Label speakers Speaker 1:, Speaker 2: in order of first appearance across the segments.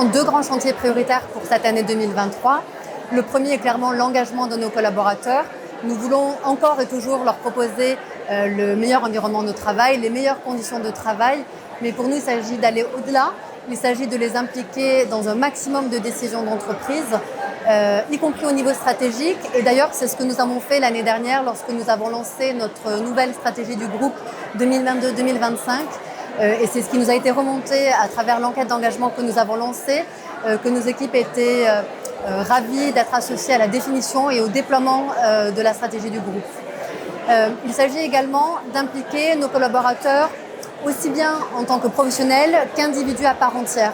Speaker 1: deux grands chantiers prioritaires pour cette année 2023. Le premier est clairement l'engagement de nos collaborateurs. Nous voulons encore et toujours leur proposer le meilleur environnement de travail, les meilleures conditions de travail. Mais pour nous, il s'agit d'aller au-delà. Il s'agit de les impliquer dans un maximum de décisions d'entreprise, y compris au niveau stratégique. Et d'ailleurs, c'est ce que nous avons fait l'année dernière lorsque nous avons lancé notre nouvelle stratégie du groupe 2022-2025. Et c'est ce qui nous a été remonté à travers l'enquête d'engagement que nous avons lancée, que nos équipes étaient ravies d'être associées à la définition et au déploiement de la stratégie du groupe. Il s'agit également d'impliquer nos collaborateurs aussi bien en tant que professionnels qu'individus à part entière.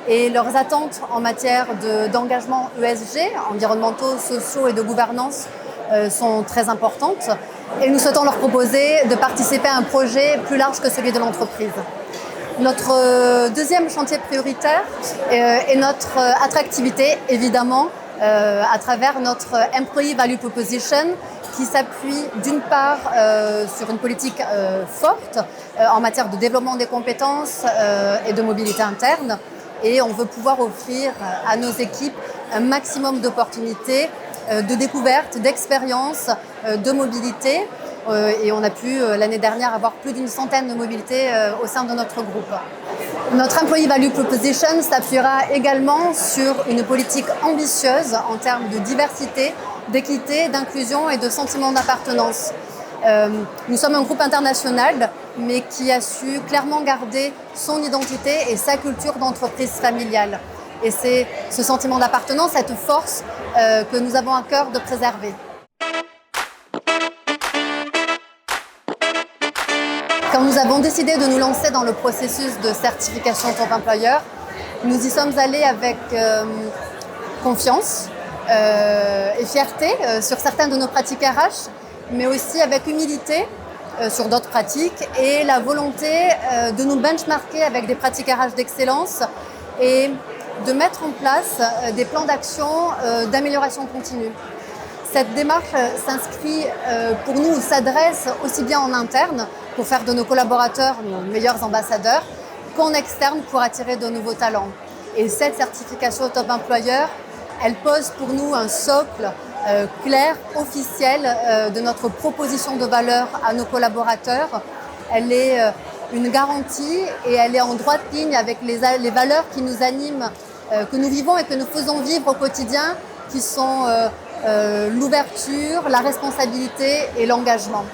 Speaker 1: Et leurs attentes en matière d'engagement ESG, environnementaux, sociaux et de gouvernance, sont très importantes. Et nous souhaitons leur proposer de participer à un projet plus large que celui de l'entreprise. Notre deuxième chantier prioritaire est notre attractivité, évidemment, à travers notre Employee Value Proposition, qui s'appuie d'une part sur une politique forte en matière de développement des compétences et de mobilité interne. Et on veut pouvoir offrir à nos équipes un maximum d'opportunités, de découvertes, d'expériences, de mobilité. Et on a pu l'année dernière avoir plus d'une centaine de mobilités au sein de notre groupe. Notre Employee Value Proposition s'appuiera également sur une politique ambitieuse en termes de diversité, d'équité, d'inclusion et de sentiment d'appartenance. Nous sommes un groupe international, mais qui a su clairement garder son identité et sa culture d'entreprise familiale. Et c'est ce sentiment d'appartenance, cette force que nous avons à cœur de préserver. Quand nous avons décidé de nous lancer dans le processus de certification Top Employeur, nous y sommes allés avec confiance et fierté sur certaines de nos pratiques RH, mais aussi avec humilité sur d'autres pratiques et la volonté de nous benchmarker avec des pratiques RH d'excellence et de mettre en place des plans d'action d'amélioration continue. Cette démarche s'inscrit pour nous, s'adresse aussi bien en interne pour faire de nos collaborateurs nos meilleurs ambassadeurs qu'en externe pour attirer de nouveaux talents. Et cette certification Top Employeur, elle pose pour nous un socle clair, officiel de notre proposition de valeur à nos collaborateurs. Elle est une garantie et elle est en droite ligne avec les valeurs qui nous animent, que nous vivons et que nous faisons vivre au quotidien, qui sont l'ouverture, la responsabilité et l'engagement.